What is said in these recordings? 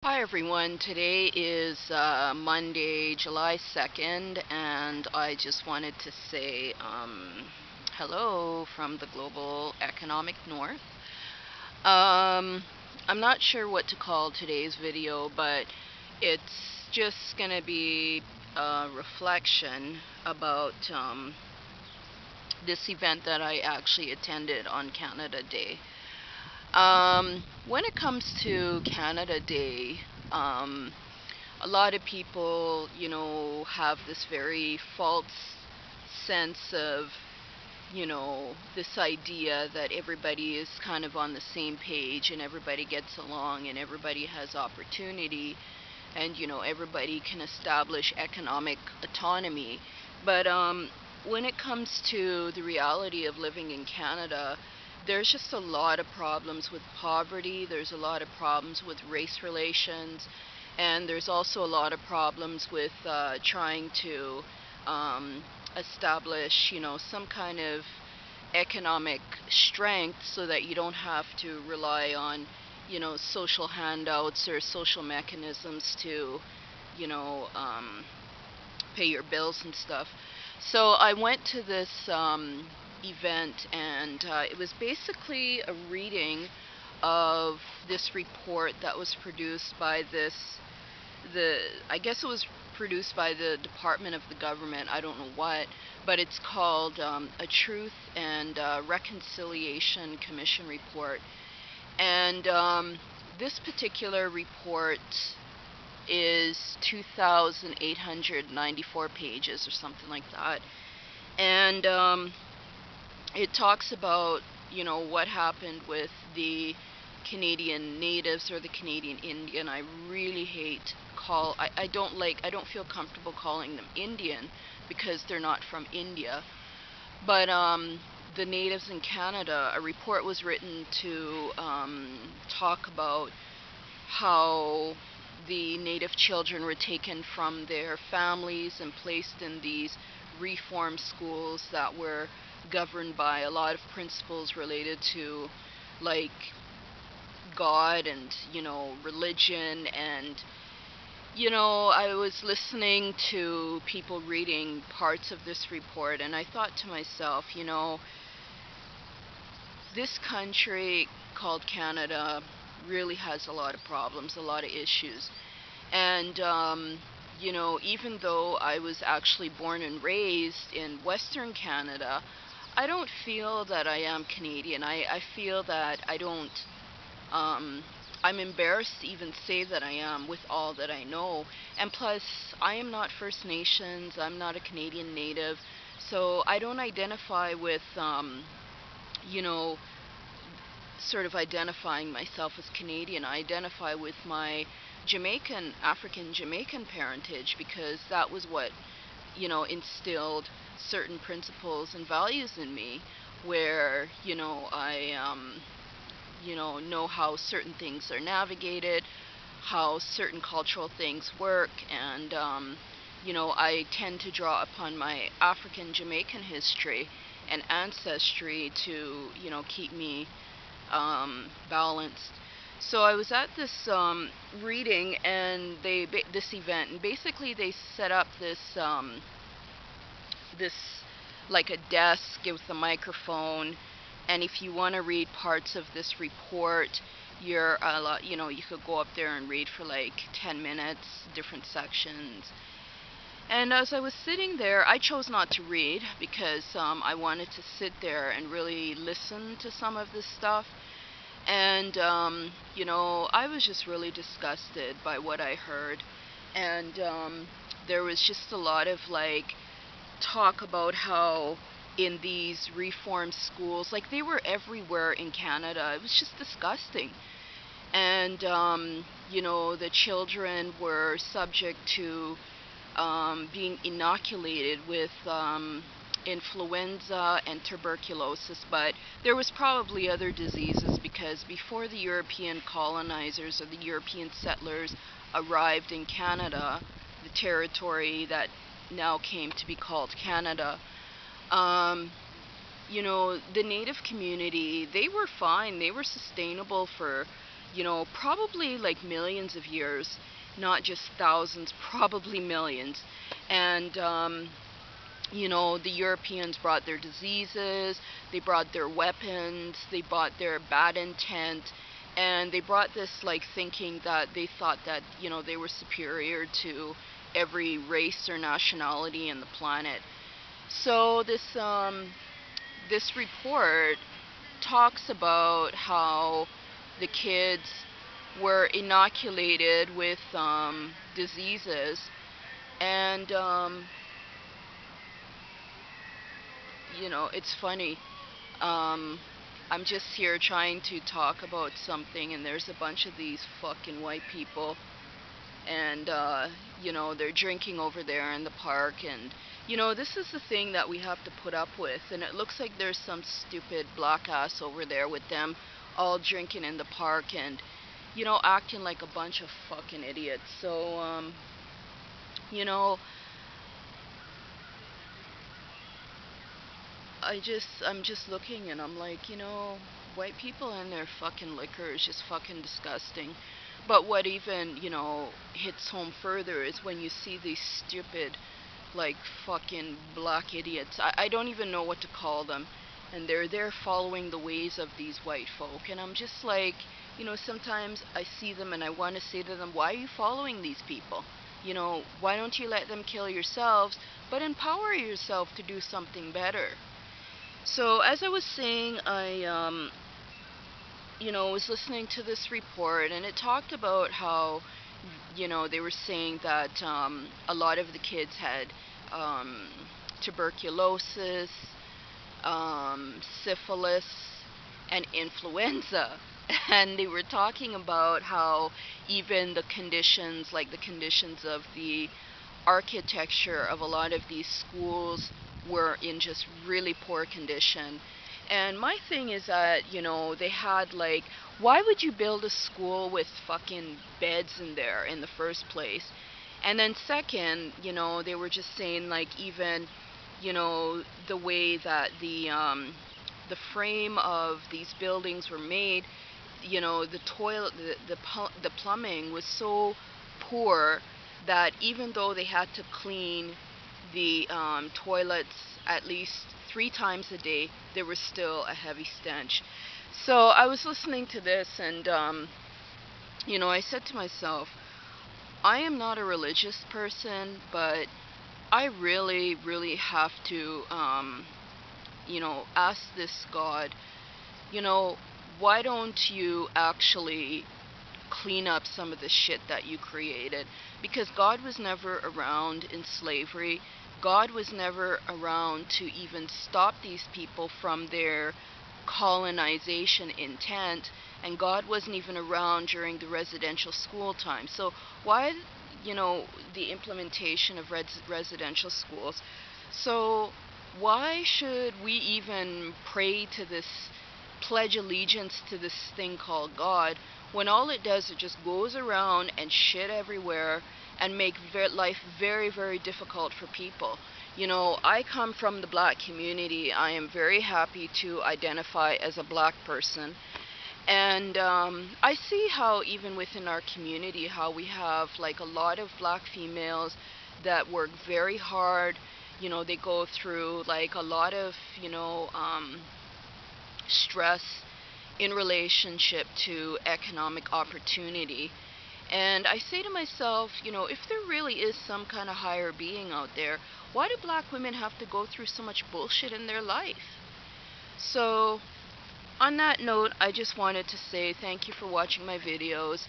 Hi everyone, today is Monday, July 2nd, and I just wanted to say hello from the global economic north. Um, I'm not sure what to call today's video, but it's just going to be a reflection about this event that I actually attended on Canada Day. When it comes to Canada Day, a lot of people, have this very false sense of, this idea that everybody is kind of on the same page and everybody gets along and everybody has opportunity and, everybody can establish economic autonomy. But when it comes to the reality of living in Canada, there's just a lot of problems with poverty, there's a lot of problems with race relations, and there's also a lot of problems with trying to establish, some kind of economic strength so that you don't have to rely on, social handouts or social mechanisms to, you know, um, pay your bills and stuff. So I went to this event, and it was basically a reading of this report that was produced by the I guess it was produced by the Department of the Government, I don't know what, but it's called a Truth and Reconciliation Commission report. And this particular report is 2,894 pages or something like that. And it talks about, what happened with the Canadian natives or the Canadian Indian. I really hate I don't feel comfortable calling them Indian because they're not from India. But the natives in Canada, a report was written to talk about how the native children were taken from their families and placed in these reform schools that were governed by a lot of principles related to, like, God and, religion. And I was listening to people reading parts of this report, and I thought to myself, this country called Canada really has a lot of problems, a lot of issues. And, even though I was actually born and raised in Western Canada, I don't feel that I am Canadian. I feel that I don't, I'm embarrassed to even say that I am with all that I know. And plus, I am not First Nations, I'm not a Canadian native, so I don't identify with, you know, sort of identifying myself as Canadian. I identify with my African Jamaican parentage, because that was what, instilled certain principles and values in me, where, I, know how certain things are navigated, how certain cultural things work, and, I tend to draw upon my African Jamaican history and ancestry to, keep me balanced. So I was at this reading, and this event, and basically they set up this like a desk with a microphone, and if you want to read parts of this report, you could go up there and read for like 10 minutes, different sections. And as I was sitting there, I chose not to read because I wanted to sit there and really listen to some of this stuff. And, I was just really disgusted by what I heard. And there was just a lot of, like, talk about how in these reform schools, like, they were everywhere in Canada. It was just disgusting. And, the children were subject to being inoculated with influenza and tuberculosis, but there was probably other diseases, because before the European colonizers or the European settlers arrived in Canada, the territory that now came to be called Canada, um, the native community, they were fine. They were sustainable for, you know, probably like millions of years, not just thousands, probably millions. And, you know, the Europeans brought their diseases, they brought their weapons, they brought their bad intent, and they brought this like thinking that they thought that, you know, they were superior to every race or nationality in the planet. So this report talks about how the kids were inoculated with diseases, and you know, it's funny. Um, I'm just here trying to talk about something, and there's a bunch of these fucking white people, and you know, they're drinking over there in the park, and you know, this is the thing that we have to put up with. And it looks like there's some stupid black ass over there with them all drinking in the park, and you know, acting like a bunch of fucking idiots. So you know, I'm just looking, and I'm like, you know, white people and their fucking liquor is just fucking disgusting. But what even, you know, hits home further is when you see these stupid, like, fucking black idiots. I don't even know what to call them. And they're there following the ways of these white folk. And I'm just like, you know, sometimes I see them and I want to say to them, why are you following these people? You know, why don't you let them kill yourselves, but empower yourself to do something better? So as I was saying, you know, was listening to this report, and it talked about how, you know, they were saying that a lot of the kids had um, tuberculosis, syphilis, and influenza. And they were talking about how even the conditions, like the conditions of the architecture of a lot of these schools, were in just really poor condition. And my thing is that, you know, they had like, why would you build a school with fucking beds in there in the first place? And then second, you know, they were just saying like, even, you know, the way that the frame of these buildings were made, you know, the toilet, the plumbing was so poor that even though they had to clean the toilets at least 3 times a day, there was still a heavy stench. So I was listening to this, and you know, I said to myself, I am not a religious person, but I really, really have to, you know, ask this God, you know, why don't you actually clean up some of the shit that you created? Because God was never around in slavery. God was never around to even stop these people from their colonization intent, and God wasn't even around during the residential school time. So why, you know, the implementation of residential schools? So why should we even pray to this, pledge allegiance to this thing called God, when all it does is just goes around and shit everywhere and make life very, very difficult for people? You know, I come from the black community. I am very happy to identify as a black person. And I see how even within our community, how we have like a lot of black females that work very hard. You know, they go through like a lot of, you know, stress in relationship to economic opportunity. And I say to myself, you know, if there really is some kind of higher being out there, why do black women have to go through so much bullshit in their life? So, on that note, I just wanted to say thank you for watching my videos.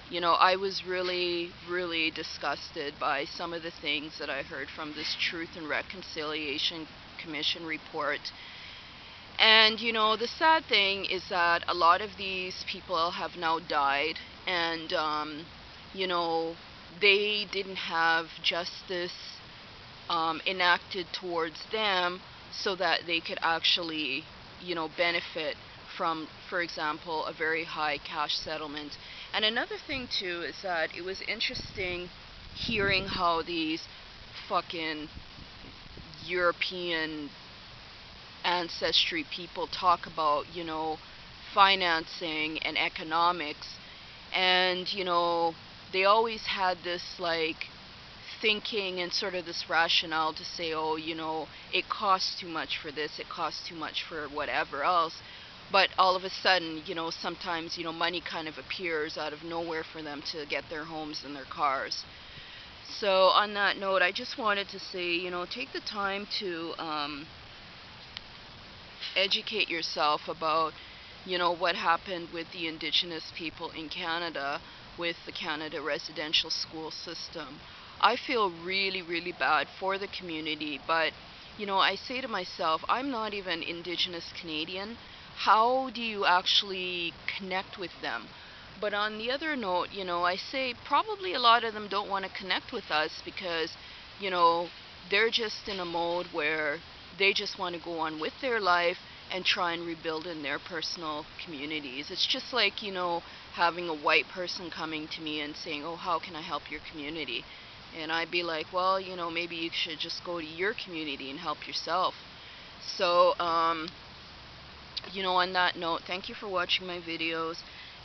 You know, I was really, really disgusted by some of the things that I heard from this Truth and Reconciliation Commission report. And, you know, the sad thing is that a lot of these people have now died, and, you know, they didn't have justice enacted towards them so that they could actually, you know, benefit from, for example, a very high cash settlement. And another thing, too, is that it was interesting hearing how these fucking European ancestry people talk about, you know, financing and economics. And, they always had this, like, thinking and sort of this rationale to say, oh, it costs too much for this, it costs too much for whatever else. But all of a sudden, sometimes, money kind of appears out of nowhere for them to get their homes and their cars. So on that note, I just wanted to say, take the time to educate yourself about, what happened with the Indigenous people in Canada with the Canada residential school system. I feel really, really bad for the community, but, I say to myself, I'm not even Indigenous Canadian. How do you actually connect with them? But on the other note, I say probably a lot of them don't want to connect with us because, they're just in a mode where they just want to go on with their life and try and rebuild in their personal communities. It's just like, having a white person coming to me and saying, oh, how can I help your community? And I'd be like, well, maybe you should just go to your community and help yourself. So, on that note, thank you for watching my videos.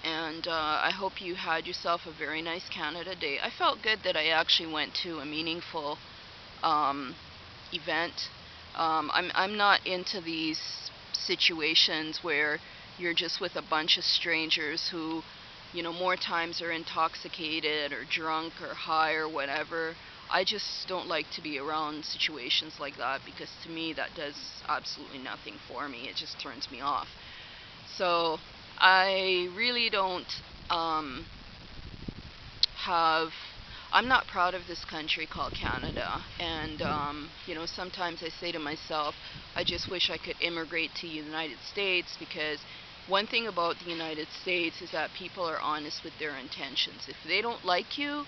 And I hope you had yourself a very nice Canada Day. I felt good that I actually went to a meaningful event. I'm not into these situations where you're just with a bunch of strangers who, more times are intoxicated or drunk or high or whatever. I just don't like to be around situations like that because to me that does absolutely nothing for me. It just turns me off. So I really don't I'm not proud of this country called Canada, and sometimes I say to myself, I just wish I could immigrate to the United States, because one thing about the United States is that people are honest with their intentions. If they don't like you,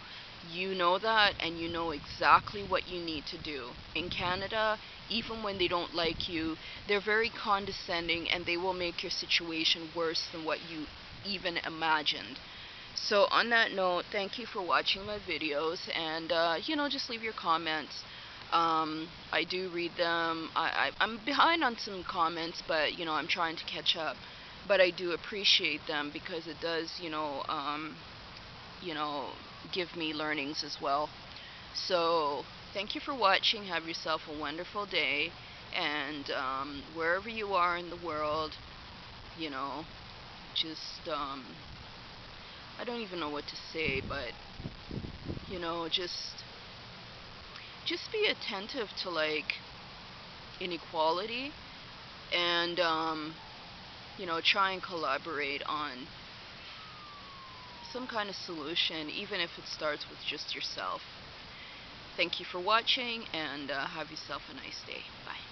you know that, and you know exactly what you need to do. In Canada, even when they don't like you, they're very condescending, and they will make your situation worse than what you even imagined. So on that note, thank you for watching my videos, and just leave your comments. I do read them. I'm behind on some comments, but I'm trying to catch up. But I do appreciate them because it does, give me learnings as well. So thank you for watching. Have yourself a wonderful day, and wherever you are in the world, just I don't even know what to say, but just be attentive to, like, inequality, and try and collaborate on some kind of solution, even if it starts with just yourself. Thank you for watching, and have yourself a nice day. Bye.